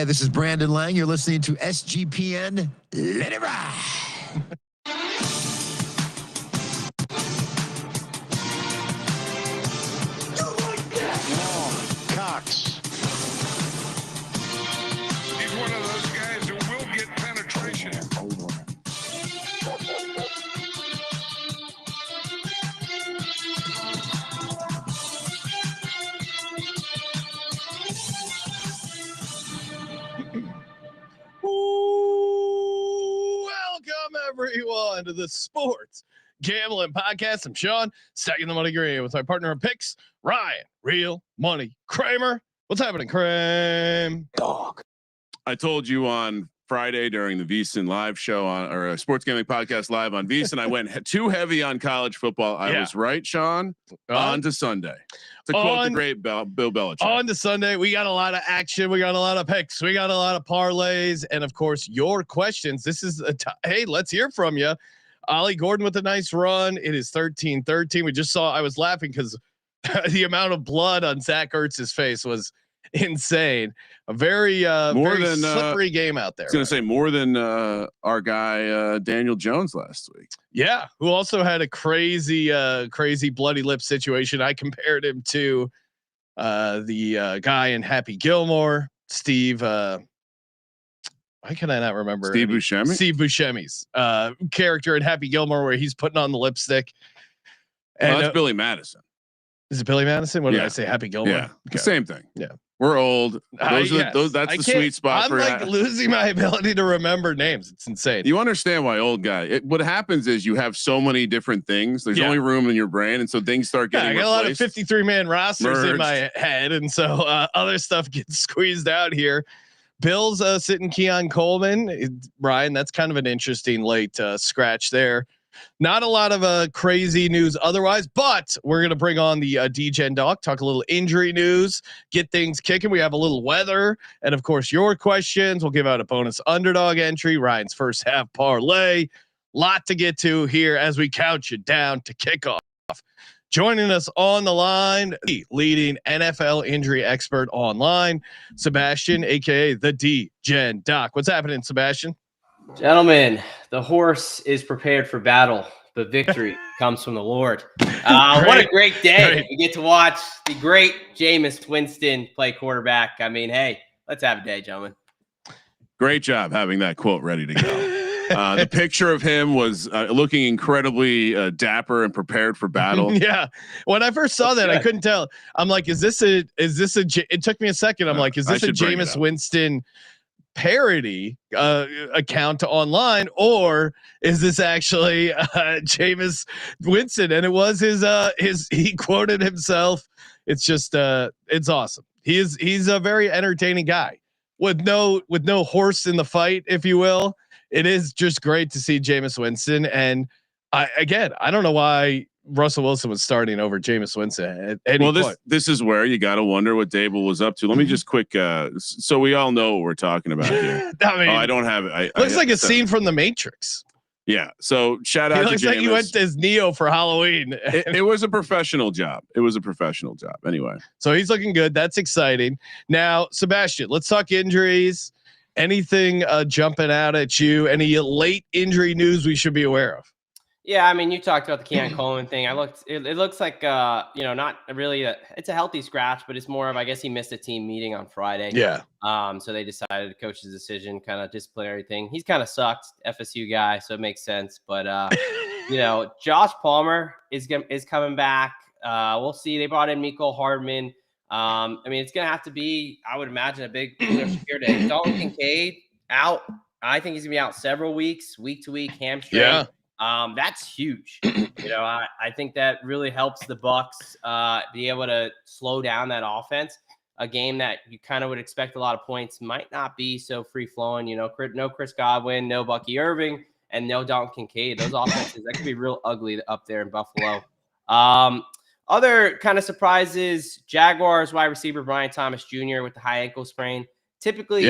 Hey, this is Brandon Lang. You're listening to SGPN. Let it ride. Cox. He's one of those guys who will get penetration. Welcome, everyone, to the Sports Gambling Podcast. I'm Sean, stacking the money green with my partner in picks, Ryan, Real Money Kramer. What's happening, Kramer? Dog. I told you on Friday during the VSiN live show or Sports Gambling Podcast live on VSiN, I went too heavy on college football. I was right, Sean. On to Sunday. To quote the great Bill Belichick. On to Sunday, we got a lot of action. We got a lot of picks. We got a lot of parlays. And, of course, your questions. This is hey, let's hear from you. Ollie Gordon with a nice run. It is 13-13. We just saw, I was laughing because the amount of blood on Zach Ertz's face was insane. A very slippery game out there. I was going to say more than our guy Daniel Jones last week. Yeah, who also had a crazy bloody lip situation. I compared him to the guy in Happy Gilmore, Steve. Why can I not remember? Steve Buscemi? Steve Buscemi's character in Happy Gilmore, where he's putting on the lipstick. And that's Billy Madison. Is it Billy Madison? What did I say? Happy Gilmore. Yeah, okay. Same thing. Yeah. We're old. That's the sweet spot. I'm like losing my ability to remember names. It's insane. You understand why old guy? What happens is you have so many different things. There's only room in your brain, and so things start getting. I got replaced. a lot of 53-man rosters in my head, and so other stuff gets squeezed out here. Bills sitting Keon Coleman. Brian, that's kind of an interesting late scratch there. Not a lot of crazy news otherwise, but we're going to bring on the D-Gen Doc, talk a little injury news, get things kicking. We have a little weather and, of course, your questions. We'll give out a bonus underdog entry, Ryan's first half parlay. Lot to get to here as we count you down to kickoff. Joining us on the line, the leading NFL injury expert online, Sebastian, a.k.a. the D-Gen Doc. What's happening, Sebastian? Gentlemen, the horse is prepared for battle, but victory comes from the Lord. What a great day. We get to watch the great Jameis Winston play quarterback. I mean, hey, let's have a day, gentlemen. Great job having that quote ready to go. The picture of him was looking incredibly dapper and prepared for battle. Yeah. When I first saw that, I couldn't tell. I'm like, is this a, it took me a second. I'm like, is this a Jameis Winston parody account online, or is this actually Jameis Winston? And it was his he quoted himself. It's just it's awesome. He's a very entertaining guy with no horse in the fight, if you will. It is just great to see Jameis Winston. And I don't know why Russell Wilson was starting over Jameis Winston at any point. This is where you got to wonder what Dable was up to. Let me just quick, so we all know what we're talking about here. I mean, I don't have it. Looks like a scene from The Matrix. Yeah. So shout out to Jameis. Looks like he went as Neo for Halloween. It was a professional job. Anyway. So he's looking good. That's exciting. Now, Sebastian, let's talk injuries. Anything jumping out at you? Any late injury news we should be aware of? Yeah, I mean, you talked about the Keon Coleman thing. It looks like, not really it's a healthy scratch, but it's more of, I guess he missed a team meeting on Friday. Yeah. So they decided the coach's decision, kind of disciplinary thing. He's kind of sucked, FSU guy, so it makes sense. But, Josh Palmer is coming back. We'll see. They brought in Mecole Hardman. I mean, it's going to have to be, I would imagine, a big secure day. Dalton Kincaid out. I think he's going to be out several weeks, week to week, hamstring. Yeah. That's huge. I think that really helps the Bucks be able to slow down that offense. A game that you kind of would expect a lot of points might not be so free flowing. No Chris Godwin, no Bucky Irving, and no Dalton Kincaid. Those offenses that could be real ugly up there in Buffalo. Other kind of surprises: Jaguars wide receiver Brian Thomas Jr. with the high ankle sprain. Typically,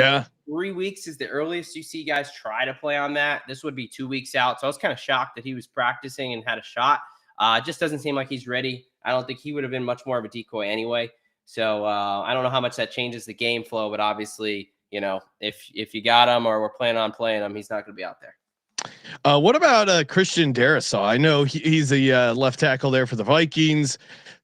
3 weeks is the earliest you see guys try to play on that. This would be 2 weeks out. So I was kind of shocked that he was practicing and had a shot. It just doesn't seem like he's ready. I don't think he would have been much more of a decoy anyway. So I don't know how much that changes the game flow, but obviously, if you got him or we're planning on playing him, he's not going to be out there. What about Christian Darrisaw? I know he's a left tackle there for the Vikings.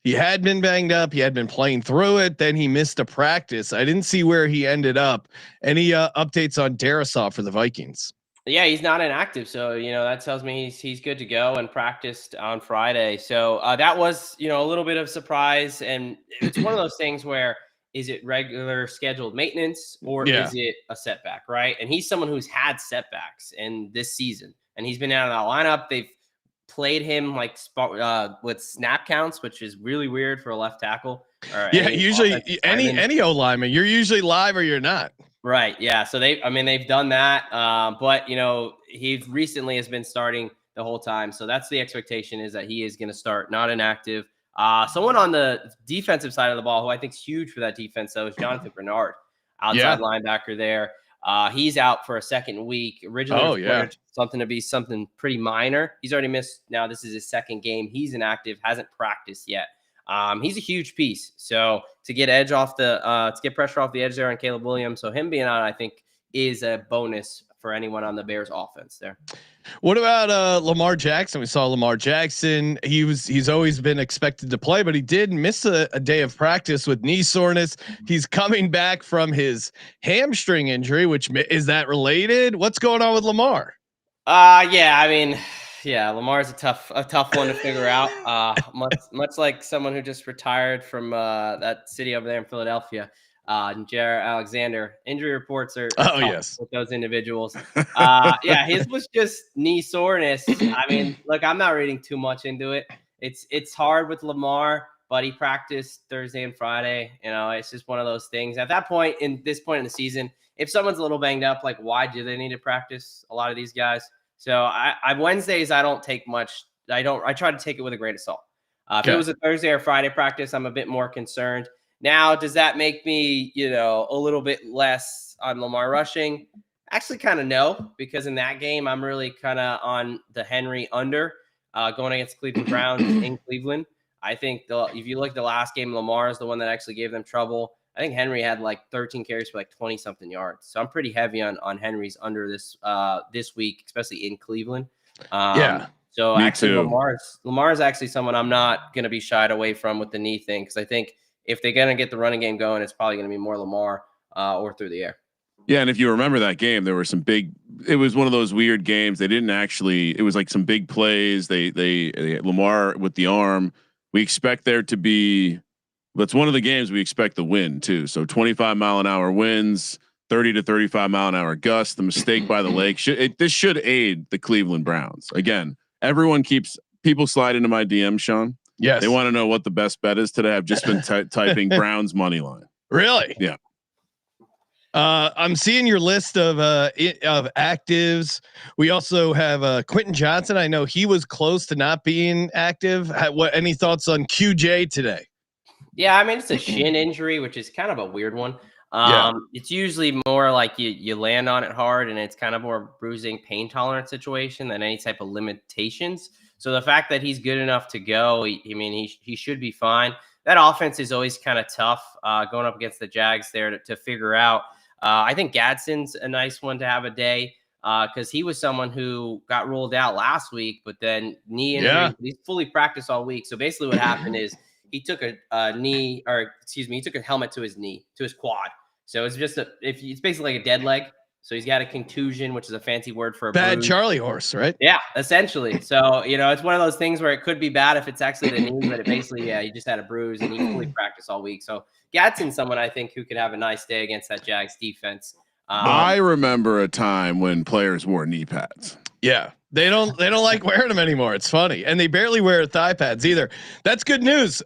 He had been banged up. He had been playing through it. Then he missed a practice. I didn't see where he ended up. Any updates on Darrisaw for the Vikings? Yeah, he's not inactive. So, that tells me he's good to go and practiced on Friday. So that was, a little bit of surprise. And it's one of those things where, is it regular scheduled maintenance or is it a setback? Right. And he's someone who's had setbacks in this season and he's been out of the lineup. They've played him with snap counts, which is really weird for a left tackle. Usually any O lineman, you're usually live or you're not. Right. Yeah. So they've done that. But he recently has been starting the whole time. So that's the expectation, is that he is going to start, not inactive. Someone on the defensive side of the ball who I think is huge for that defense, though, is Jonathan Bernard, outside linebacker there. He's out for a second week. Originally, something pretty minor. He's already missed. Now this is his second game. He's inactive, hasn't practiced yet. He's a huge piece. So to get pressure off the edge there on Caleb Williams. So him being out, I think, is a bonus for anyone on the Bears offense there. What about Lamar Jackson? We saw Lamar Jackson. He's always been expected to play, but he did miss a day of practice with knee soreness. He's coming back from his hamstring injury, which is that related? What's going on with Lamar? Lamar's a tough one to figure out. Much like someone who just retired from that city over there in Philadelphia. Jair Alexander. Injury reports are tough with those individuals. His was just knee soreness. I mean, look, I'm not reading too much into it. It's hard with Lamar, but he practiced Thursday and Friday. It's just one of those things. At that point in the season, if someone's a little banged up, like, why do they need to practice? A lot of these guys. So I Wednesdays, I don't take much. I try to take it with a grain of salt. If it was a Thursday or Friday practice, I'm a bit more concerned. Now, does that make me, a little bit less on Lamar rushing? Actually, kind of no, because in that game, I'm really kind of on the Henry under going against Cleveland Browns in Cleveland. I think if you look at the last game, Lamar is the one that actually gave them trouble. I think Henry had like 13 carries for like 20 something yards. So I'm pretty heavy on Henry's under this week, especially in Cleveland. So actually Lamar is actually someone I'm not going to be shied away from with the knee thing, because I think if they're going to get the running game going, it's probably going to be more Lamar or through the air. Yeah, and if you remember that game, there were some big. It was one of those weird games. They didn't actually. It was like some big plays. They Lamar with the arm. We expect there to be. That's one of the games we expect the win too. So 25-mile-an-hour winds, 30 to 35-mile-an-hour gusts. The mistake by the lake this should aid the Cleveland Browns. Again, everyone keeps people slide into my DM, Sean. Yes, they want to know what the best bet is today. I've just been typing Browns money line. Really? Yeah. I'm seeing your list of actives. We also have Quentin Johnson. I know he was close to not being active. Any thoughts on QJ today? Yeah, I mean, it's a shin injury, which is kind of a weird one. It's usually more like you land on it hard, and it's kind of more bruising, pain tolerant situation than any type of limitations. So the fact that he's good enough to go, he should be fine. That offense is always kind of tough going up against the Jags there to figure out. I think Gadsden's a nice one to have a day because he was someone who got ruled out last week, but then knee injury. Yeah. He's fully practiced all week. So basically what happened is he took he took a helmet to his knee, to his quad. So it's just it's basically like a dead leg. So he's got a contusion, which is a fancy word for a bad bruise. Charlie horse, right? Yeah, essentially. So, it's one of those things where it could be bad if it's actually the knee, but it basically, he just had a bruise and he fully practiced all week. So Gadsden's someone I think who could have a nice day against that Jags defense. I remember a time when players wore knee pads. Yeah. They don't like wearing them anymore. It's funny. And they barely wear thigh pads either. That's good news,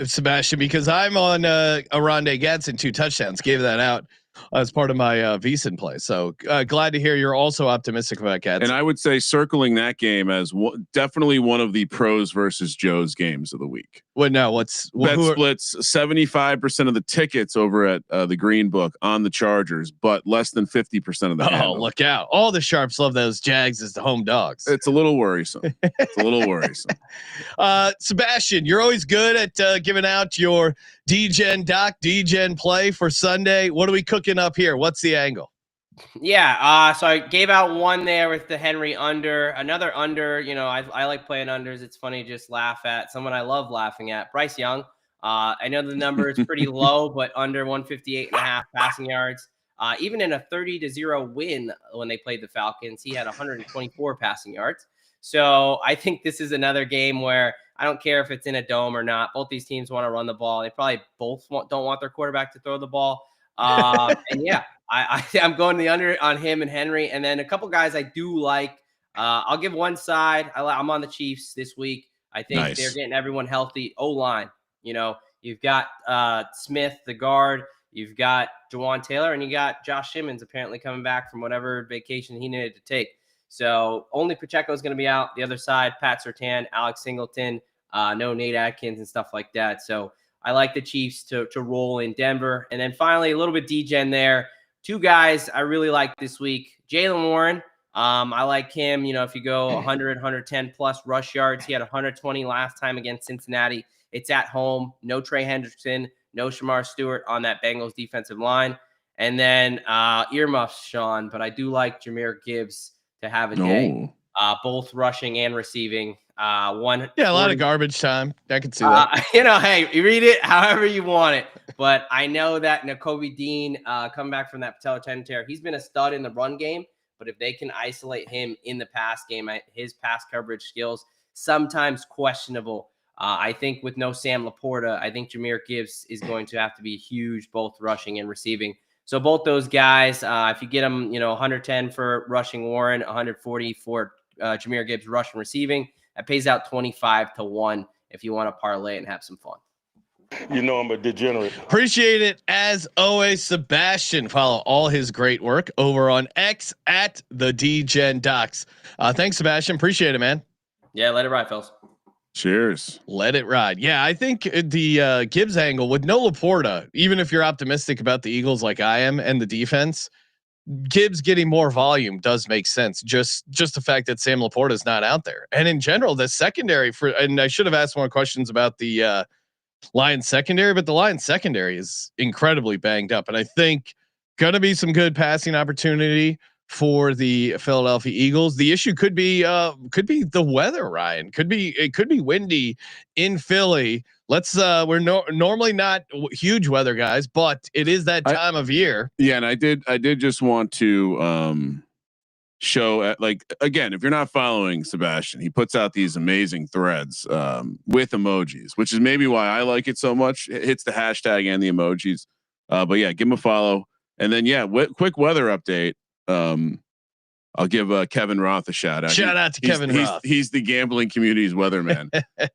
Sebastian, because I'm on Arondé Gadsden 2 touchdowns, gave that out as part of my VSiN play. So glad to hear you're also optimistic about Gadsden. And I would say circling that game as definitely one of the pros versus Joes games of the week. What now? What's Bet splits 75% of the tickets over at the Green Book on the Chargers, but less than 50% of the handle. Look out. All the sharps love those Jags as the home dogs. It's a little worrisome. It's a little worrisome. Sebastian, you're always good at giving out your DGen play for Sunday. What are we cooking up here? What's the angle? Yeah, so I gave out one there with the Henry under, another under. You know, I like playing unders. It's funny to just laugh at someone I love laughing at. Bryce Young. I know the number is pretty low, but under 158.5 passing yards. Even in a 30-0 win when they played the Falcons, he had 124 passing yards. So I think this is another game where I don't care if it's in a dome or not. Both these teams want to run the ball. They probably both don't want their quarterback to throw the ball. And yeah, I'm going the under on him and Henry. And then a couple guys I do like. I'll give one side. I'm on the Chiefs this week. I think they're getting everyone healthy. O-line, you know, you've got Smith, the guard. You've got Jawan Taylor, and you got Josh Simmons apparently coming back from whatever vacation he needed to take. So only Pacheco is going to be out. The other side, Pat Surtain, Alex Singleton, no Nate Atkins and stuff like that. So I like the Chiefs to roll in Denver. And then finally, a little bit DGen there. Two guys I really like this week. Jaylen Warren. I like him. You know, if you go 100, 110 plus rush yards, he had 120 last time against Cincinnati. It's at home. No Trey Hendrickson, no Shamar Stewart on that Bengals defensive line. And then earmuffs, Sean, but I do like Jahmyr Gibbs to have a day, both rushing and receiving. A lot of garbage time. I can see that. You know, hey, you read it however you want it. But I know that Nakobe Dean coming back from that patellar tendon tear, he's been a stud in the run game. But if they can isolate him in the pass game, his pass coverage skills sometimes questionable. I think with no Sam Laporta, I think Jahmyr Gibbs is going to have to be huge, both rushing and receiving. So both those guys, if you get them, you know, 110 for rushing Warren, 140 for Jahmyr Gibbs rushing receiving, that pays out 25-1 if you want to parlay and have some fun. You know I'm a degenerate. Appreciate it as always, Sebastian. Follow all his great work over on X at the DGen Docs. Thanks, Sebastian. Appreciate it, man. Yeah, let it ride, fellas. Cheers. Let it ride. Yeah, I think the Gibbs angle with no Laporta, even if you're optimistic about the Eagles like I am and the defense, Gibbs getting more volume does make sense. Just the fact that Sam Laporta is not out there, and in general, the secondary and I should have asked more questions about the Lions secondary, but the Lions secondary is incredibly banged up, and I think gonna be some good passing opportunity for the Philadelphia Eagles. The issue could be the weather, Ryan. It could be windy in Philly. We're normally not huge weather guys, but it is that time of year. Yeah. And I did just want to show like, again, if you're not following Sebastian, he puts out these amazing threads with emojis, which is maybe why I like it so much. It hits the hashtag and the emojis. But yeah, give him a follow. And then quick weather update. I'll give Kevin Roth a shout out. Shout out to Kevin Roth. He's the gambling community's weatherman.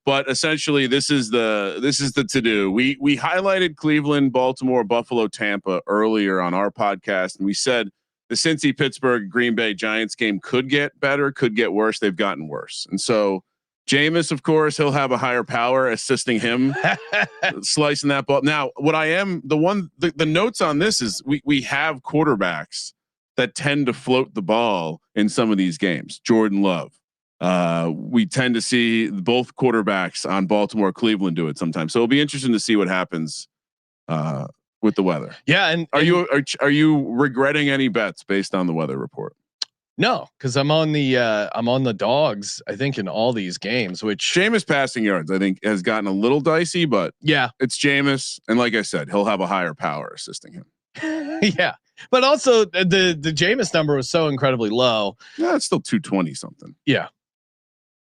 But essentially, this is the to do. We highlighted Cleveland, Baltimore, Buffalo, Tampa earlier on our podcast, and we said the Cincy, Pittsburgh, Green Bay Giants game could get better, could get worse. They've gotten worse, and so Jameis, of course, he'll have a higher power assisting him slicing that ball. Now, the notes on this is we have quarterbacks that tend to float the ball in some of these games. Jordan Love. We tend to see both quarterbacks on Baltimore, Cleveland do it sometimes. So it'll be interesting to see what happens with the weather. Yeah. And are you regretting any bets based on the weather report? No, because I'm on the dogs, I think, in all these games, which Jameis passing yards, I think, has gotten a little dicey, but yeah, it's Jameis. And like I said, he'll have a higher power assisting him. Yeah. But also the Jameis number was so incredibly low. Yeah, it's still 220 something. Yeah.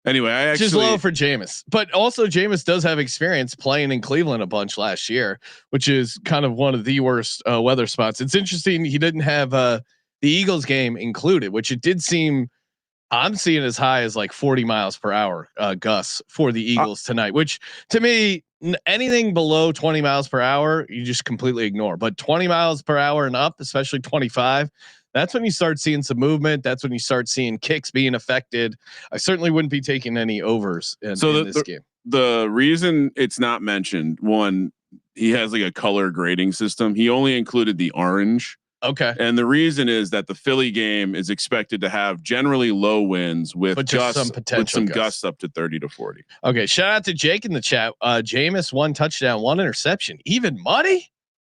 Anyway, just low for Jameis, but also Jameis does have experience playing in Cleveland a bunch last year, which is kind of one of the worst weather spots. It's interesting he didn't have the Eagles game included, which it did seem I'm seeing as high as like 40 miles per hour gusts for the Eagles tonight, which to me, anything below 20 miles per hour, you just completely ignore. But 20 miles per hour and up, especially 25, that's when you start seeing some movement. That's when you start seeing kicks being affected. I certainly wouldn't be taking any overs in this game. the reason it's not mentioned, one, he has like a color grading system. He only included the orange. Okay. And the reason is that the Philly game is expected to have generally low winds with gusts, with some gusts up to 30 to 40. Okay. Shout out to Jake in the chat. Jameis 1 touchdown, 1 interception, even money.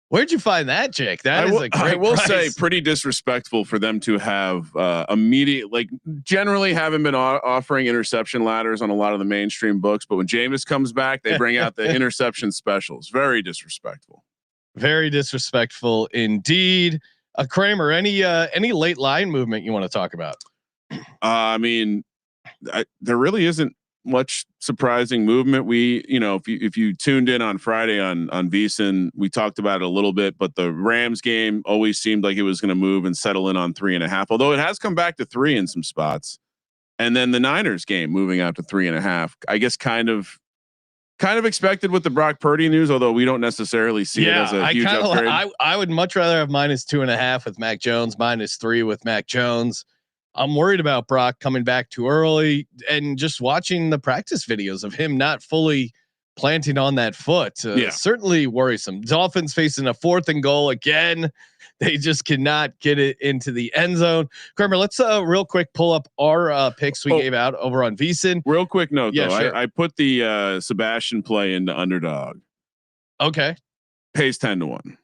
Where'd you find that, Jake? That is a great I will price. say pretty disrespectful for them to have immediate, like generally haven't been offering interception ladders on a lot of the mainstream books, but when Jameis comes back, they bring out the interception specials. Very disrespectful. Very disrespectful indeed. Kramer, any late line movement you want to talk about? I mean, there really isn't much surprising movement. We, if you tuned in on Friday on VSiN, we talked about it a little bit, but the Rams game always seemed like it was going to move and settle in on 3.5, although it has come back to 3 in some spots. And then the Niners game moving out to 3.5, I guess kind of expected with the Brock Purdy news, although we don't necessarily see it as a huge upgrade. I would much rather have -2.5 with Mac Jones, -3 with Mac Jones. I'm worried about Brock coming back too early, and just watching the practice videos of him not fully planting on that foot. Certainly worrisome. Dolphins facing a 4th and goal again. They just cannot get it into the end zone. Kramer, let's real quick pull up our picks we gave out over on VSiN. Real quick note, though, sure. I put the Sebastian play into underdog. Okay. Pays 10 to 1.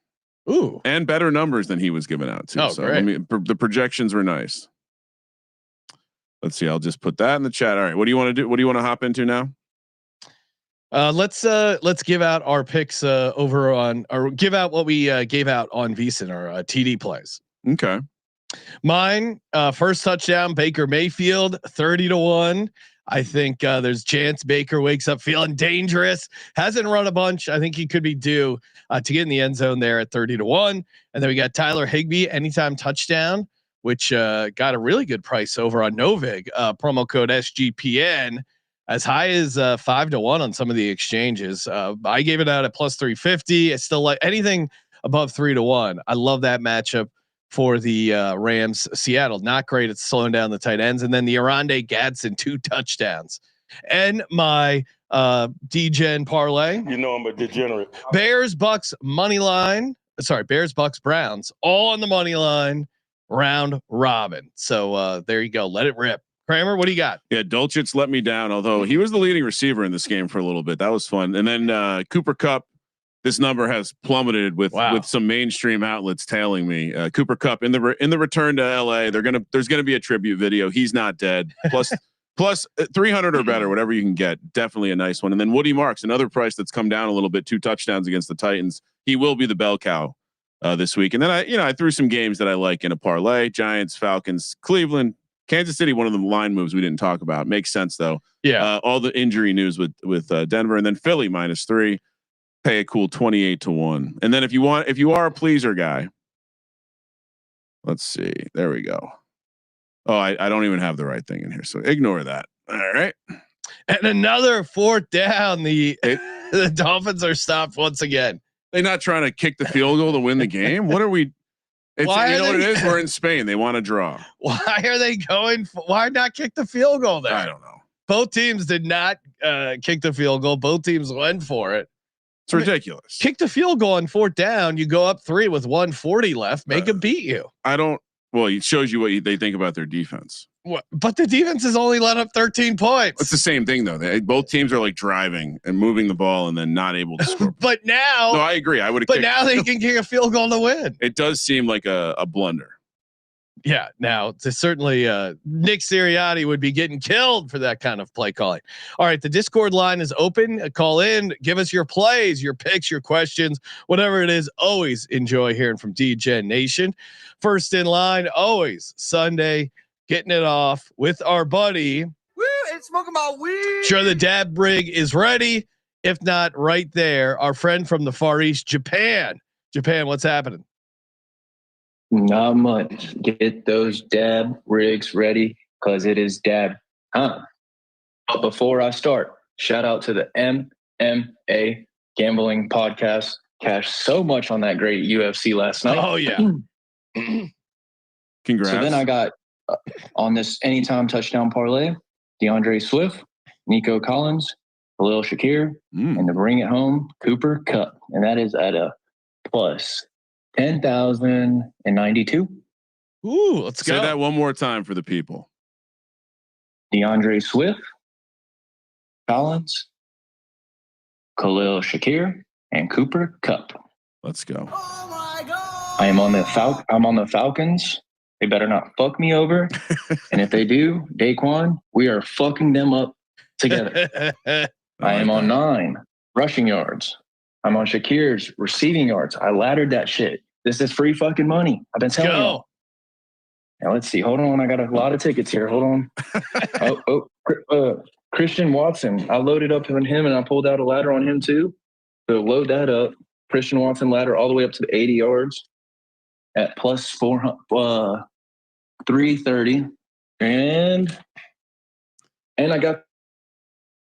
Ooh, and better numbers than he was giving out too. So great. I mean, the projections were nice. Let's see. I'll just put that in the chat. All right. What do you want to do? What do you want to hop into now? Let's give out our picks over on, or give out what we gave out on VSiN, our TD plays. Okay. Mine, first touchdown, Baker Mayfield, 30 to 1. I think there's chance Baker wakes up feeling dangerous. Hasn't run a bunch. I think he could be due to get in the end zone there at 30 to 1. And then we got Tyler Higbee, anytime touchdown, which got a really good price over on Novig, promo code SGPN, as high as 5 to 1 on some of the exchanges. I gave it out at +350. It's still like anything above 3 to 1. I love that matchup for the Rams. Seattle, not great at slowing down the tight ends. And then the Arande Gadsden 2 touchdowns. And my DGen parlay. You know I'm a degenerate. Bears Bucks money line. Sorry, Bears Bucks Browns all on the money line. Round robin. So there you go. Let it rip. Kramer, what do you got? Yeah, Dulcich let me down, although he was the leading receiver in this game for a little bit. That was fun. And then Cooper Kupp, this number has plummeted with some mainstream outlets tailing me. Cooper Kupp in the return to LA. There's gonna be a tribute video. He's not dead. Plus 300 or better, whatever you can get. Definitely a nice one. And then Woody Marks, another price that's come down a little bit. 2 touchdowns against the Titans. He will be the bell cow this week. And then I threw some games that I like in a parlay: Giants, Falcons, Cleveland, Kansas City. One of the line moves we didn't talk about. Makes sense though. Yeah. All the injury news with Denver, and then Philly -3. Pay a cool 28 to 1. And then if you are a pleaser guy, let's see. There we go. Oh, I don't even have the right thing in here, so ignore that. All right. And another 4th down. The Dolphins are stopped once again. They're not trying to kick the field goal to win the game. What are we? It's, what it is? We're in Spain. They want to draw. Why are they going? Why not kick the field goal there? I don't know. Both teams did not kick the field goal. Both teams went for it. It's ridiculous. Kick the field goal on 4th down. You go up 3 with 1:40 left. Make them beat you. I don't. Well, it shows you what they think about their defense. What? But the defense has only let up 13 points. It's the same thing though. Both teams are like driving and moving the ball and then not able to score. But now, no, I agree. I would have. But now they can kick a field goal to win. It does seem like a blunder. Yeah. Now, certainly Nick Sirianni would be getting killed for that kind of play calling. All right, the Discord line is open. Call in, give us your plays, your picks, your questions, whatever it is. Always enjoy hearing from DGen Nation. First in line, always Sunday. Getting it off with our buddy. Woo, and smoking my weed. Sure, the dab rig is ready. If not, right there. Our friend from the Far East, Japan. Japan, what's happening? Not much. Get those dab rigs ready because it is dab time. But before I start, shout out to the MMA Gambling Podcast. Cashed so much on that great UFC last night. Oh, yeah. Congrats. So then I got on this anytime touchdown parlay, DeAndre Swift, Nico Collins, Khalil Shakir, and to bring it home, Cooper Kupp. And that is at a plus 10,092. Ooh, let's go. Say that one more time for the people. DeAndre Swift, Collins, Khalil Shakir, and Cooper Kupp. Let's go. Oh my God. I'm on the Falcons. They better not fuck me over. And if they do, Daquan, we are fucking them up together. I am on 9 rushing yards. I'm on Shakir's receiving yards. I laddered that shit. This is free fucking money. I've been telling you. Now let's see. Hold on. I got a lot of tickets here. Hold on. Christian Watson. I loaded up on him and I pulled out a ladder on him too. So load that up. Christian Watson ladder all the way up to the 80 yards at plus 330. And I got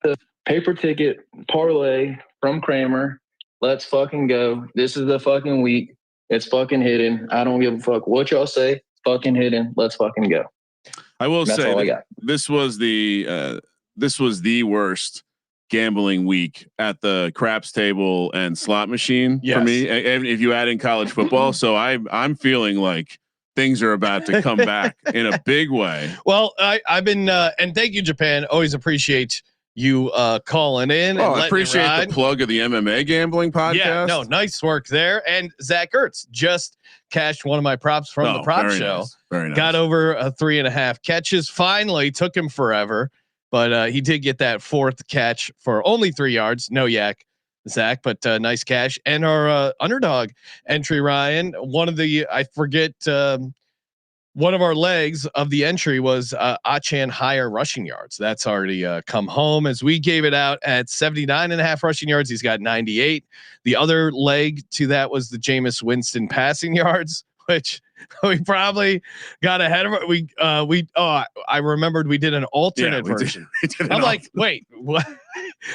the paper ticket parlay from Kramer. Let's fucking go. This is the fucking week. It's fucking hidden. I don't give a fuck what y'all say. Fucking hidden. Let's fucking go. I will say I got. This was the worst gambling week at the craps table and slot machine for me. And if you add in college football, so I'm feeling like things are about to come back in a big way. Well, I've been and thank you, Japan. Always appreciate you calling in. Oh, I appreciate the plug of the MMA gambling podcast. Yeah, no, nice work there. And Zach Ertz just cashed one of my props from the prop show. Nice. Very nice. Got over 3.5 catches. Finally, took him forever, but he did get that 4th catch for only 3 yards. No yak, Zach, but nice cash. And our underdog entry, Ryan. One of the one of our legs of the entry was Achan higher rushing yards. That's already come home as we gave it out at 79.5 rushing yards. He's got 98. The other leg to that was the Jameis Winston passing yards, which we probably got ahead of it. I remembered we did an alternate version. I'm like, wait, what?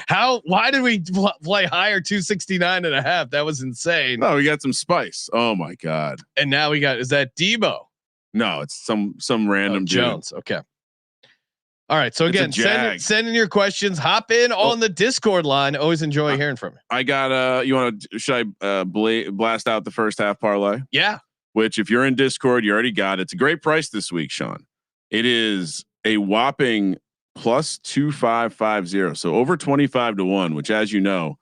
Why did we play higher 269.5? That was insane. No, we got some spice. Oh my God. And now is that Debo? No, it's some random Jones. dude. Okay. All right. So again, send in your questions. Hop in on the Discord line. Always enjoy hearing from you. I got should I blast out the first half parlay? Yeah. Which if you're in Discord, you already got it. It's a great price this week, Sean. It is a whopping plus 2,550. So over 25 to 1, which as you know,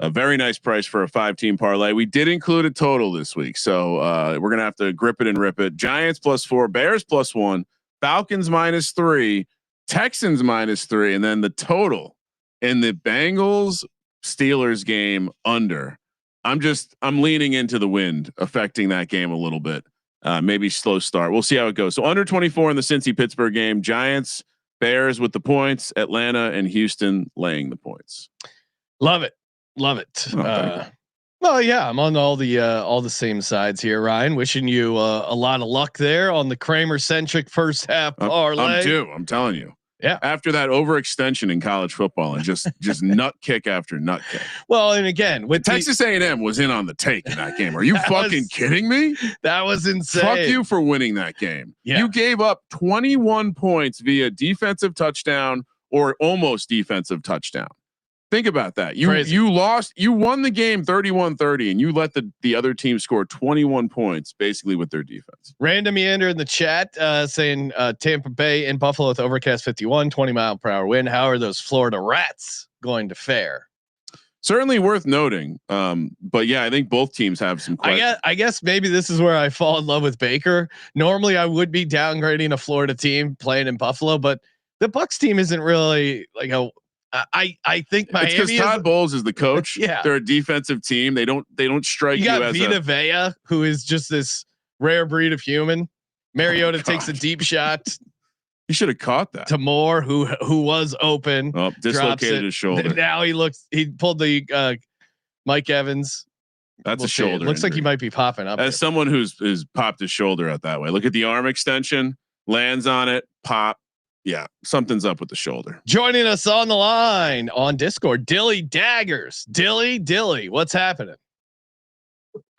a very nice price for a 5-team parlay. We did include a total this week. So we're going to have to grip it and rip it. Giants +4, Bears +1, Falcons -3, Texans -3. And then the total in the Bengals Steelers game under. I'm leaning into the wind affecting that game a little bit. Maybe slow start. We'll see how it goes. So under 24 in the Cincy Pittsburgh game, Giants, Bears with the points, Atlanta and Houston laying the points. Love it. Love it. Well, yeah, I'm on all the same sides here, Ryan. Wishing you a lot of luck there on the Kramer centric first half parlay. I'm telling you. Yeah. After that overextension in college football and just nut kick after nut kick. Well, and again, with Texas A&M was in on the take in that game. Are you fucking kidding me? That was insane. Fuck you for winning that game. Yeah. You gave up 21 points via defensive touchdown or almost defensive touchdown. Think about that. You lost. You won the game 31-30, and you let the other team score 21 points basically with their defense. Random Meander in the chat saying Tampa Bay and Buffalo with overcast 51, 20-mile-per-hour wind. How are those Florida Rats going to fare? Certainly worth noting. But yeah, I think both teams have some questions. I guess maybe this is where I fall in love with Baker. Normally I would be downgrading a Florida team playing in Buffalo, but the Bucs team isn't really like a. I think Miami. It's because Todd Bowles is the coach. Yeah, they're a defensive team. They don't strike you as Vita Vea, who is just this rare breed of human. Mariota takes a deep shot. He should have caught that to Moore, who was open. Oh, dislocated his shoulder. Now he pulled the Mike Evans. That's a shoulder. Looks like he might be popping up. As someone who's popped his shoulder out that way. Look at the arm extension. Lands on it. Pop. Yeah, something's up with the shoulder. Joining us on the line on Discord, Dilly Daggers. Dilly, what's happening?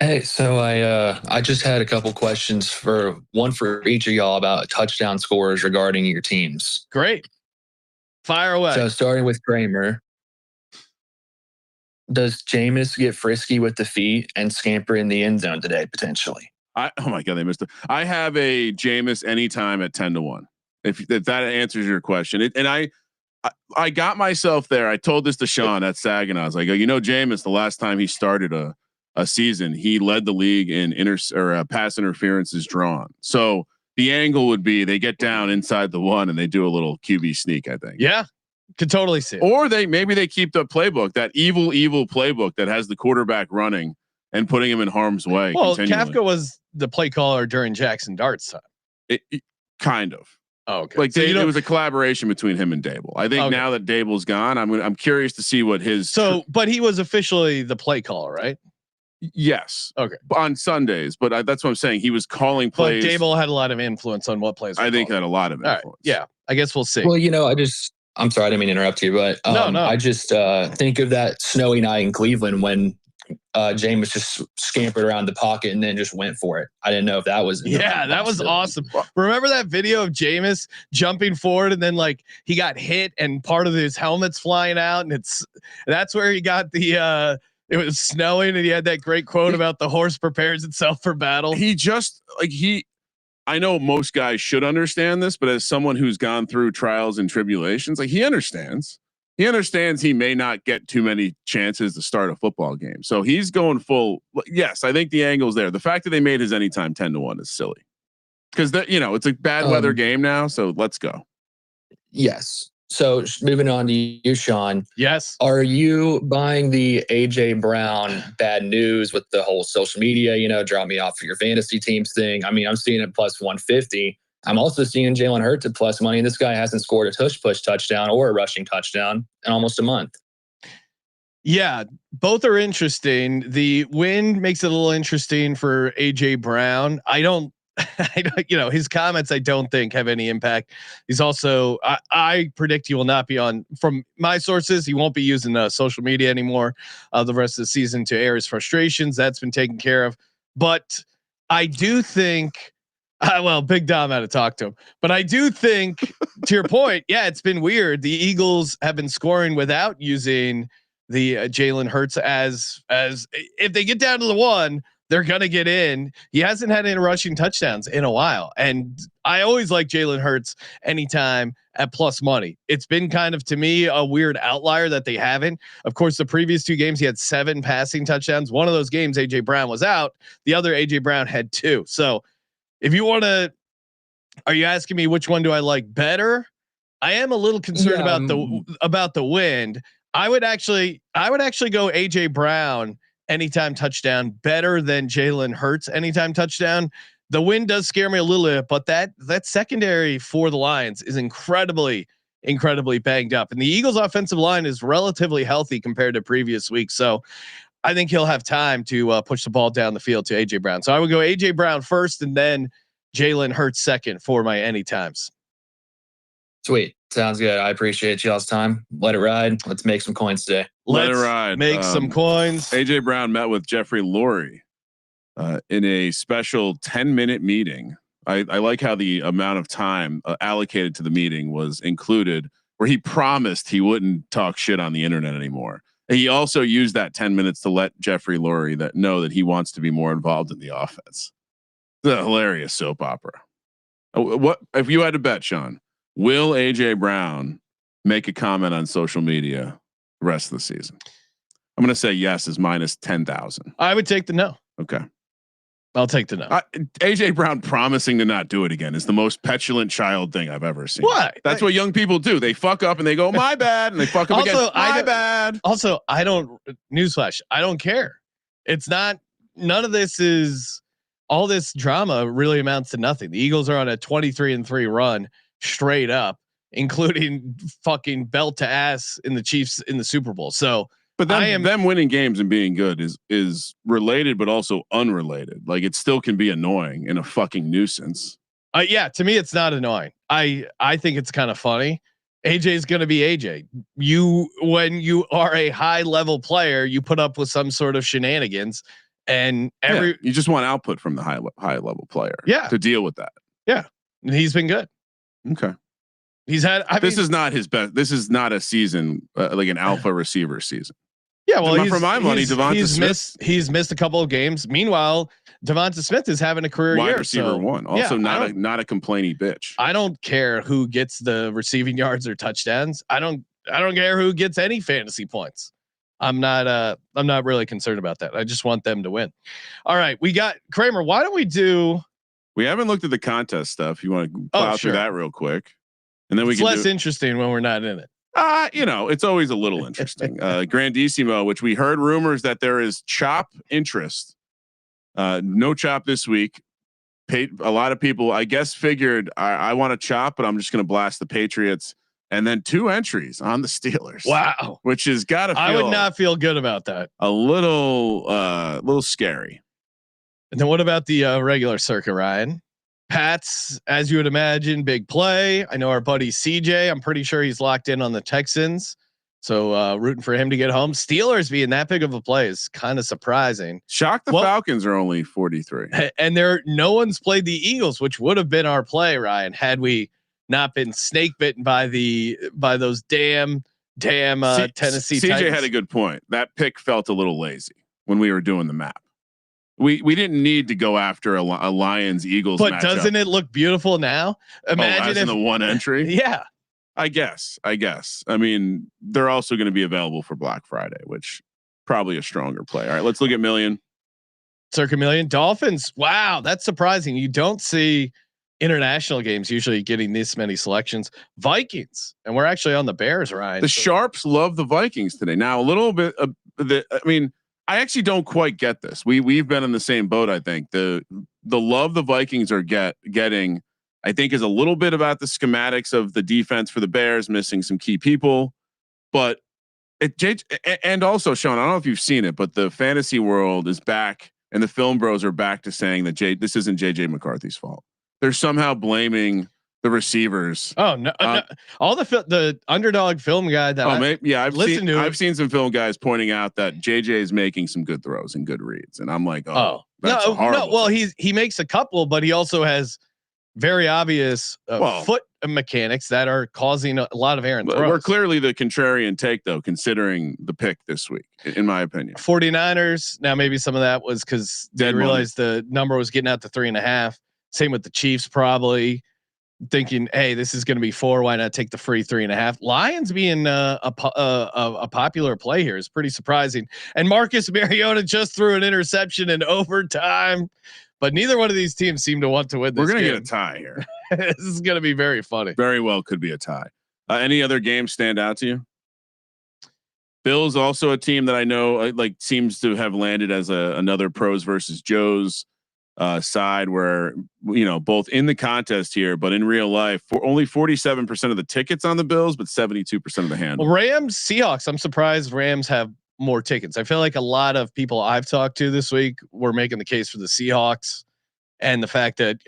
Hey, so I just had a couple questions for each of y'all about touchdown scores regarding your teams. Great. Fire away. So starting with Kramer, does Jameis get frisky with the feet and scamper in the end zone today potentially? Oh my God, they missed it. I have a Jameis anytime at 10-1. If that answers your question, I got myself there. I told this to Sean at Saginaw. I was like, Jameis, the last time he started a season, he led the league in pass interferences drawn. So the angle would be they get down inside the 1 and they do a little QB sneak. I think. Yeah, could totally see it. Or maybe they keep the playbook, that evil playbook that has the quarterback running and putting him in harm's way. Well, Kafka was the play caller during Jackson Dart's time. It kind of. Oh, okay. Like it was a collaboration between him and Dable. I think now that Dable's gone, I'm curious to see what his. But he was officially the play caller, right? Yes. Okay. On Sundays, but that's what I'm saying. He was calling plays. But Dable had a lot of influence on what plays. I think had a lot of influence. Right. Yeah. I guess we'll see. Well, I'm sorry, I didn't mean to interrupt you, but no. I just think of that snowy night in Cleveland when Jameis just scampered around the pocket and then just went for it. I didn't know if that was. That was awesome. Remember that video of Jameis jumping forward and then like he got hit and part of his helmet's flying out, and that's where he got the. It was snowing and he had that great quote about the horse prepares itself for battle. I know most guys should understand this, but as someone who's gone through trials and tribulations, like he understands he may not get too many chances to start a football game. So he's going full. Yes, I think the angle's there. The fact that they made his anytime 10-1 is silly because it's a bad weather game now. So let's go. Yes. So moving on to you, Sean. Yes. Are you buying the AJ Brown bad news with the whole social media, drop me off for your fantasy teams thing? I mean, I'm seeing it plus 150. I'm also seeing Jalen Hurts at plus money. This guy hasn't scored a push touchdown or a rushing touchdown in almost a month. Yeah, both are interesting. The win makes it a little interesting for AJ Brown. I don't, his comments I don't think have any impact. He's also, I predict he will not be on, from my sources, he won't be using social media anymore the rest of the season to air his frustrations. That's been taken care of. But I do think, Big Dom had to talk to him, but I do think to your point, it's been weird. The Eagles have been scoring without using the Jalen Hurts as if they get down to the 1, they're going to get in. He hasn't had any rushing touchdowns in a while. And I always like Jalen Hurts anytime at plus money. It's been kind of, to me, a weird outlier that they haven't. Of course, the previous 2 games, he had 7 passing touchdowns. One of those games, AJ Brown was out. The other, AJ Brown had 2. So if you want to, are you asking me which one do I like better? I am a little concerned about the wind. I would actually go AJ Brown anytime touchdown better than Jalen Hurts anytime touchdown. The wind does scare me a little bit, but that secondary for the Lions is incredibly banged up, and the Eagles' offensive line is relatively healthy compared to previous weeks. So I think he'll have time to push the ball down the field to AJ Brown. So I would go AJ Brown first and then Jalen Hurts second for my anytimes. Sweet. Sounds good. I appreciate y'all's time. Let it ride. Let's make some coins today. Let it ride. Make some coins. AJ Brown met with Jeffrey Lurie in a special 10-minute meeting. I like how the amount of time allocated to the meeting was included, where he promised he wouldn't talk shit on the internet anymore. And he also used that 10 minutes to let Jeffrey Lurie know that he wants to be more involved in the offense. It's a hilarious soap opera. What if you had to bet, Sean? Will AJ Brown make a comment on social media the rest of the season? I'm going to say yes is minus 10,000. I would take the no. Okay. I'll take the no. AJ Brown promising to not do it again is the most petulant child thing I've ever seen. What? That's what young people do. They fuck up and they go, my bad. And they fuck up again. My bad. Also, newsflash, I don't care. It's not, none of this is, all this drama really amounts to nothing. The Eagles are on a 23-3 run straight up, including fucking belt to ass in the Chiefs in the Super Bowl. So, but them winning games and being good is related, but also unrelated. Like it still can be annoying and a fucking nuisance. To me, it's not annoying. I think it's kind of funny. AJ is going to be AJ. When you are a high level player, you put up with some sort of shenanigans, and you just want output from the high level player. To deal with that. Yeah, and he's been good. Okay. He's had. This is not his best. This is not a season like an alpha receiver season. Yeah, well, for my money, he's missed a couple of games. Meanwhile, Devonta Smith is having a career wide year. receiver one. Also, not a complaining bitch. I don't care who gets the receiving yards or touchdowns. I don't care who gets any fantasy points. I'm not really concerned about that. I just want them to win. All right, we got Kramer. Why don't we do? We haven't looked at the contest stuff. You want to plow through that real quick, and then it's less interesting when we're not in it. It's always a little interesting. Grandissimo, which we heard rumors that there is chop interest. No chop this week. A lot of people, I guess, figured I want to chop, but I'm just going to blast the Patriots. And then 2 entries on the Steelers. Wow, which has got to. I would not feel good about that. A little scary. And then what about the regular circuit, Ryan? Pats, as you would imagine, big play. I know our buddy CJ. I'm pretty sure he's locked in on the Texans. So rooting for him to get home. Steelers being that big of a play is kind of surprising. Shocked the Falcons are only 43. And no one's played the Eagles, which would have been our play, Ryan, had we not been snake bitten by those damn Tennessee CJ Titans. Had a good point. That pick felt a little lazy when we were doing the map. We didn't need to go after a Lions Eagles. But matchup. Doesn't it look beautiful now? Imagine if the one entry. Yeah, I guess. I mean, they're also going to be available for Black Friday, which probably a stronger play. All right, let's look at million. Circa million Dolphins. Wow, that's surprising. You don't see international games usually getting this many selections. Vikings, and we're actually on the Bears, Ryan. The Sharps love the Vikings today. Now a little bit of I actually don't quite get this. We've been in the same boat. I think the love the Vikings are getting, I think, is a little bit about the schematics of the defense for the Bears missing some key people, but and also Sean, I don't know if you've seen it, but the fantasy world is back and the film bros are back to saying that this isn't JJ McCarthy's fault. They're somehow blaming the receivers. Oh no! All the underdog film guy that I've seen some film guys pointing out that JJ is making some good throws and good reads, and I'm like, that's horrible. Well, he makes a couple, but he also has very obvious foot mechanics that are causing a lot of errant throws. We're clearly the contrarian take, though, considering the pick this week, in my opinion. 49ers. Now, maybe some of that was because they realized the number was getting out to 3.5. Same with the Chiefs, probably thinking, hey, this is going to be 4. Why not take the free 3.5? Lions being a popular play here is pretty surprising. And Marcus Mariota just threw an interception in overtime, but neither one of these teams seem to want to win this. We're going to get a tie here. This is going to be very funny. Very well could be a tie. Any other games stand out to you? Bills also a team that I know seems to have landed as another pros versus Joes side where, both in the contest here, but in real life, for only 47% of the tickets on the Bills, but 72% of the handle. Rams, Seahawks. I'm surprised Rams have more tickets. I feel like a lot of people I've talked to this week were making the case for the Seahawks and the fact that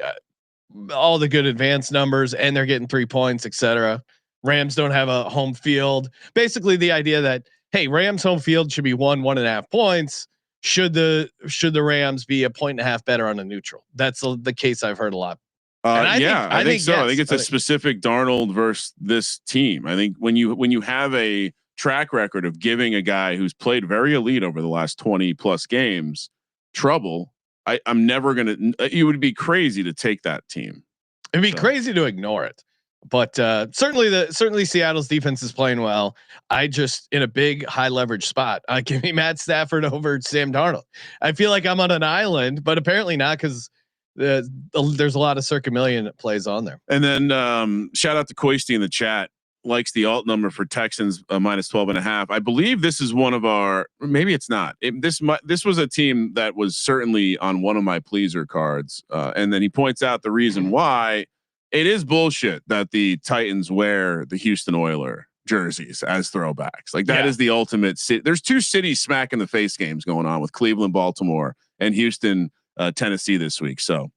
all the good advanced numbers and they're getting 3 points, etc. Rams don't have a home field. Basically the idea that, hey, Rams home field should be 1.5 points. Should the Rams be 1.5 better on a neutral? That's the case I've heard a lot. I think so. Yes, I think it's a specific Darnold versus this team. I think when you have a track record of giving a guy who's played very elite over the last 20 plus games trouble, I'm never going to, you would be crazy to take that team. It'd be crazy to ignore it. But certainly Seattle's defense is playing well. I just in a big high leverage spot. Give me Matt Stafford over Sam Darnold. I feel like I'm on an island, but apparently not because there's a lot of circa million plays on there. And then shout out to Coisty in the chat. Likes the alt number for Texans minus 12.5. I believe this is one of our. Maybe it's not. This was a team that was certainly on one of my pleaser cards. And then he points out the reason why. It is bullshit that the Titans wear the Houston Oilers jerseys as throwbacks. Like that is the ultimate. There's 2 city smack in the face games going on with Cleveland, Baltimore, and Houston, Tennessee this week. So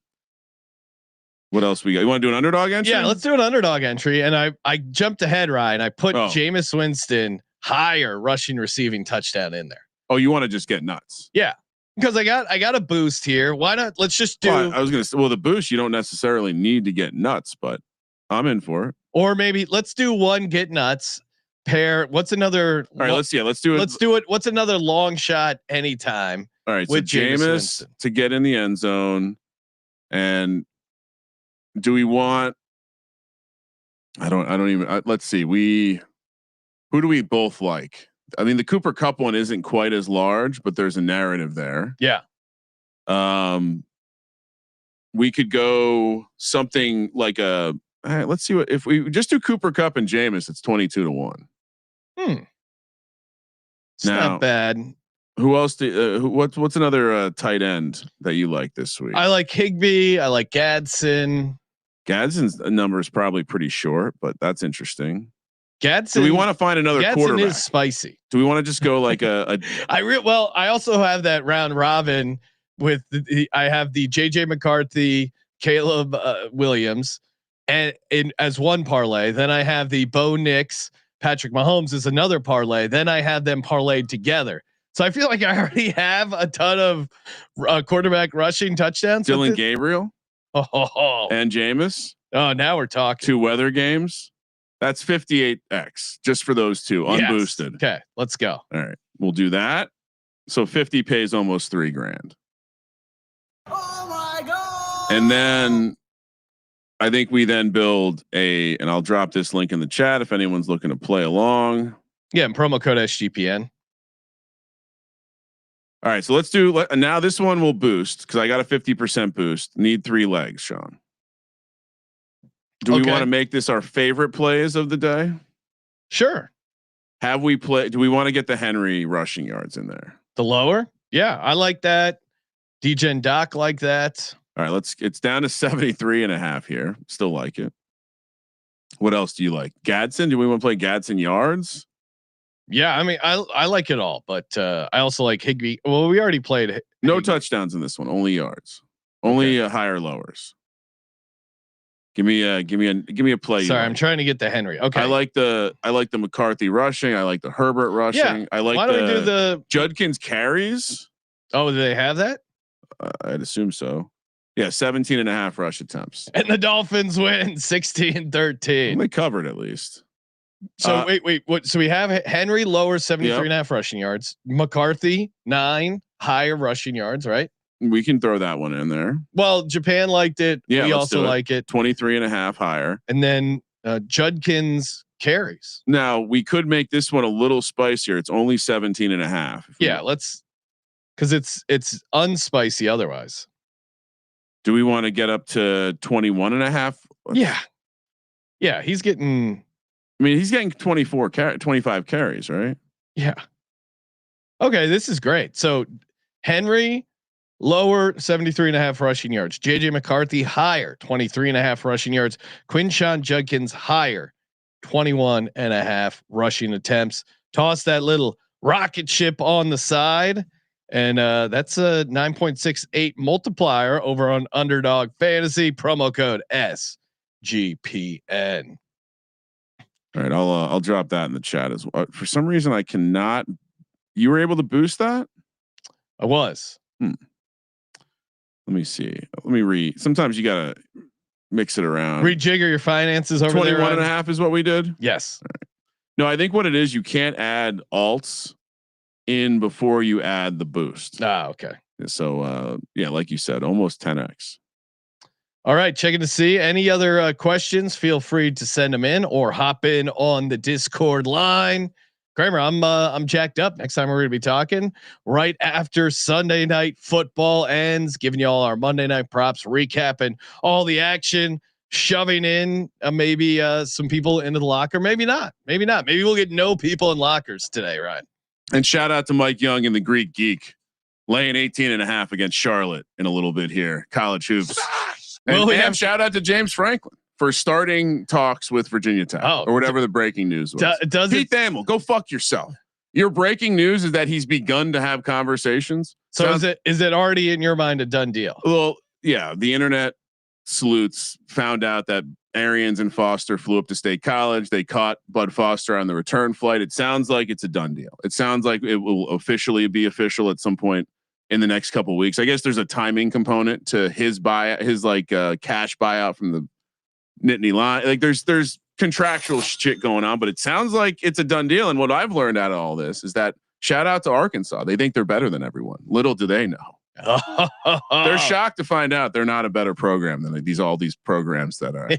what else we got? You want to do an underdog entry? Yeah, let's do an underdog entry. And I jumped ahead, Ryan. I put Jameis Winston higher rushing receiving touchdown in there. Oh, you want to just get nuts? Yeah. Because I got a boost here. Why not? Let's just do. I was going to say, the boost, you don't necessarily need to get nuts, but I'm in for it. Or maybe let's do one get nuts. pair. What's another? All right, let's do it. Let's do it. What's another long shot anytime? All right, with so Jameis to get in the end zone, and do we want? I don't even. Let's see. Who do we both like? I mean, the Cooper Kupp one isn't quite as large, but there's a narrative there. Yeah. We could go something like a. All right, let's see what if we just do Cooper Kupp and Jameis. It's 22-1. It's not bad. Who else? What's another tight end that you like this week? I like Higbee. I like Gadsden. Gadsden's number is probably pretty short, but that's interesting. Gadsden. Do we want to find another quarterback? Is spicy. Do we want to just go like a well, I also have that round robin with I have the JJ McCarthy, Caleb Williams, and as one parlay. Then I have the Bo Nix, Patrick Mahomes as another parlay. Then I have them parlayed together. So I feel like I already have a ton of quarterback rushing touchdowns. Dylan Gabriel and Jameis. Oh, now we're talking. 2 weather games. That's 58x just for those two unboosted. Yes. Okay, let's go. All right, we'll do that. So 50 pays almost $3,000. Oh my God. And then I think we then build and I'll drop this link in the chat if anyone's looking to play along. Yeah, and promo code SGPN. All right, so let's do now. This one will boost because I got a 50% boost. Need 3 legs, Sean. Do we want to make this our favorite plays of the day? Sure. Do we want to get the Henry rushing yards in there? The lower? Yeah, I like that. DGen Doc like that. All right, it's down to 73.5 here. Still like it. What else do you like? Gadsden? Do we want to play Gadsden yards? Yeah, I mean, I like it all, but I also like Higbee. Well, we already played. No touchdowns in this one. Only yards. Only higher lowers. Give me a play. Sorry, I'm trying to get the Henry. Okay. I like the McCarthy rushing. I like the Herbert rushing. Yeah. I like Why don't we do the Judkins carries? Oh, do they have that? I'd assume so. Yeah, 17.5 rush attempts. And the Dolphins win 16-13. Well, they covered at least. So wait, what? So we have Henry lower 73.5 rushing yards, McCarthy 9 higher rushing yards, right? We can throw that one in there. Well, Japan liked it. Yeah, we also like it. 23.5 higher. And then Judkins carries. Now we could make this one a little spicier. It's only 17.5. Yeah, because it's unspicy otherwise. Do we want to get up to 21.5? Yeah. He's getting. I mean, he's getting 25 carries, right? Yeah. Okay, this is great. So Henry lower 73.5 rushing yards. JJ McCarthy higher 23.5 rushing yards. Quinshawn Judkins higher 21.5 rushing attempts. Toss that little rocket ship on the side, and that's a 9.68 multiplier over on Underdog Fantasy. Promo code SGPN. All right, I'll drop that in the chat as well. For some reason, I cannot. You were able to boost that? I was. Let me see. Let me read. Sometimes you gotta mix it around. Rejigger your finances over 21.5 is what we did. Yes. Right. No, I think what it is, you can't add alts in before you add the boost. Okay. So yeah, like you said, almost 10x. All right, checking to see any other questions. Feel free to send them in or hop in on the Discord line. Kramer, I'm jacked up. Next time we're going to be talking right after Sunday Night Football ends, giving you all our Monday night props, recapping all the action, shoving in maybe some people into the locker. Maybe not. Maybe we'll get no people in lockers today, Ryan. And shout out to Mike Young and the Greek Geek laying 18.5 against Charlotte in a little bit here. College hoops. And shout out to James Franklin for starting talks with Virginia Tech or whatever the breaking news was. Pete Thamel, go fuck yourself. Your breaking news is that he's begun to have conversations. So is it already in your mind a done deal? Well, yeah. The internet sleuths found out that Arians and Foster flew up to State College. They caught Bud Foster on the return flight. It sounds like it's a done deal. It sounds like it will officially be official at some point in the next couple of weeks. I guess there's a timing component to his cash buyout from the Nittany line. Like there's contractual shit going on, but it sounds like it's a done deal. And what I've learned out of all this is that shout out to Arkansas. They think they're better than everyone. Little do they know. They're shocked to find out they're not a better program than all these programs that are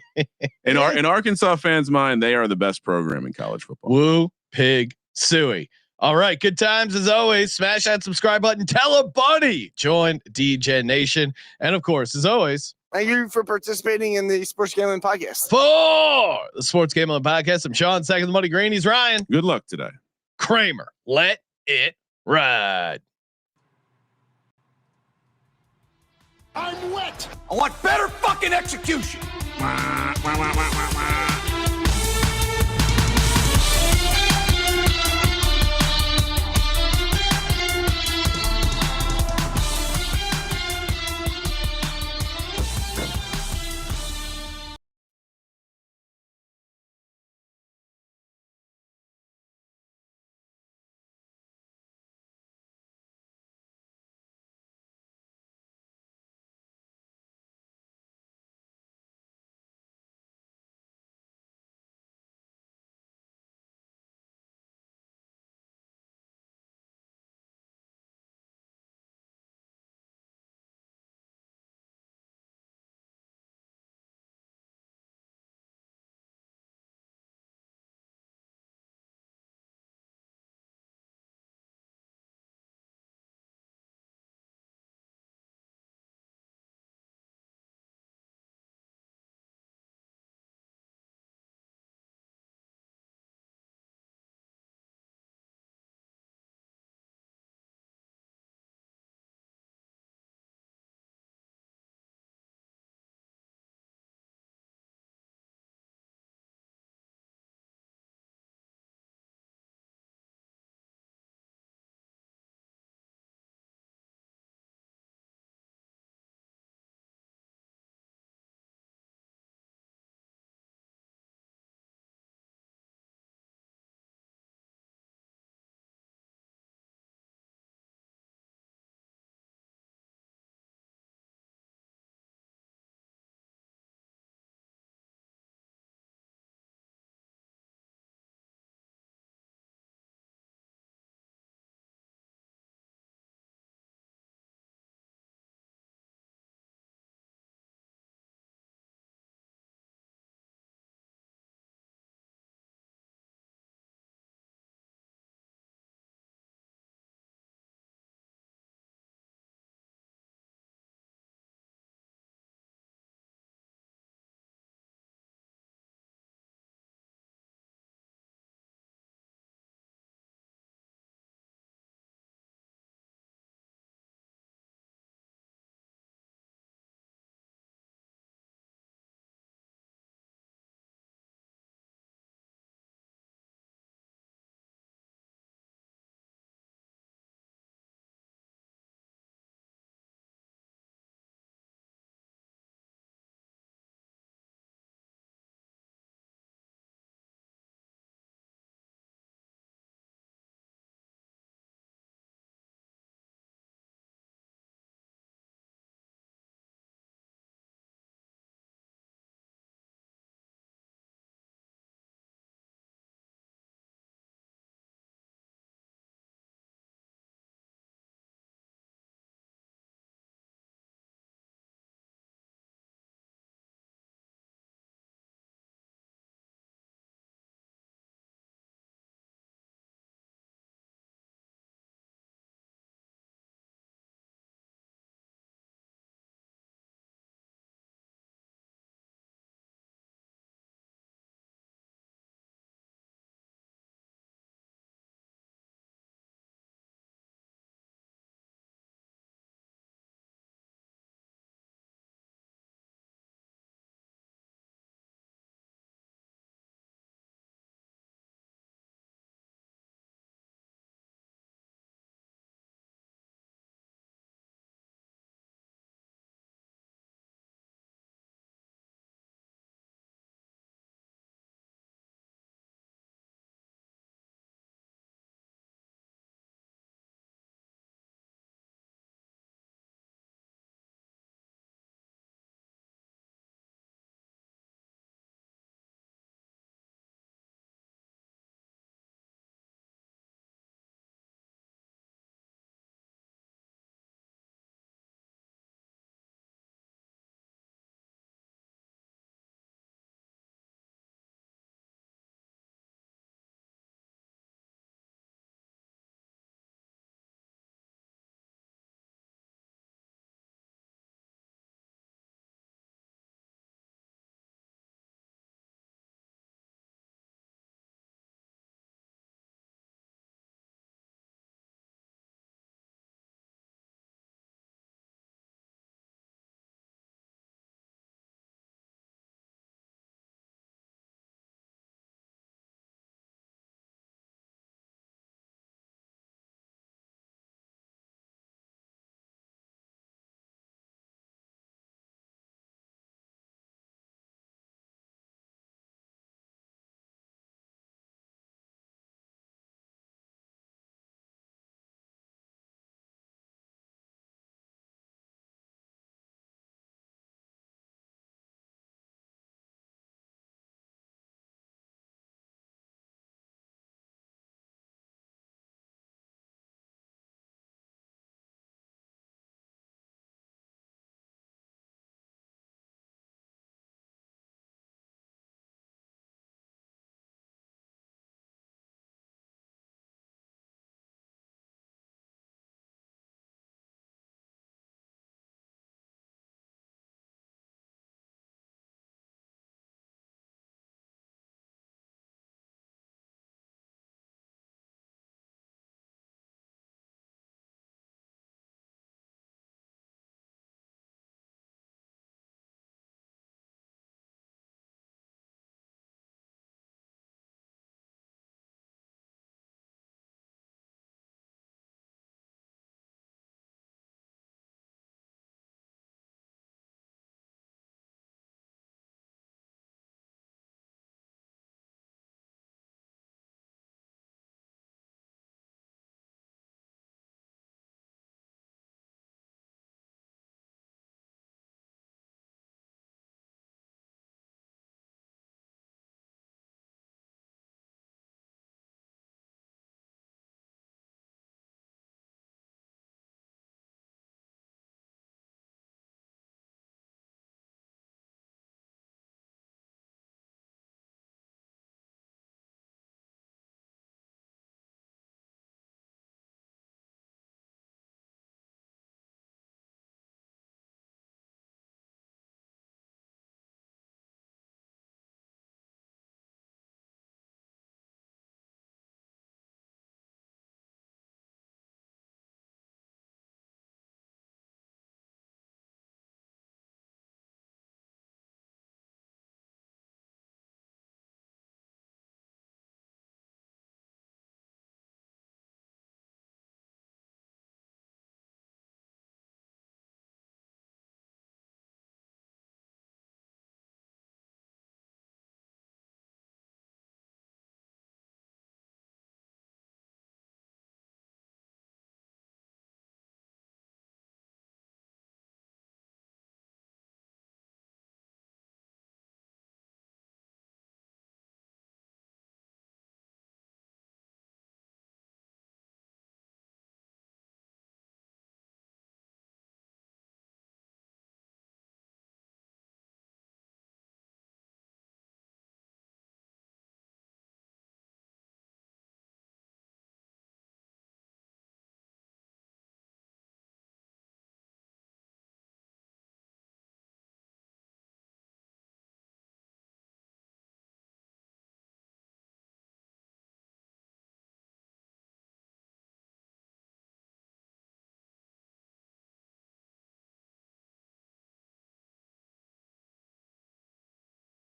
in Arkansas fans' mind. They are the best program in college football. Woo pig suey. All right. Good times as always. Smash that subscribe button. Tell a buddy. Join DGen Nation. And of course, as always, Thank you for participating in the Sports Gambling Podcast. for the Sports Gambling Podcast, I'm Sean, second the Money Green. He's Ryan. Good luck today. Kramer. Let it ride. I'm wet. I want better fucking execution.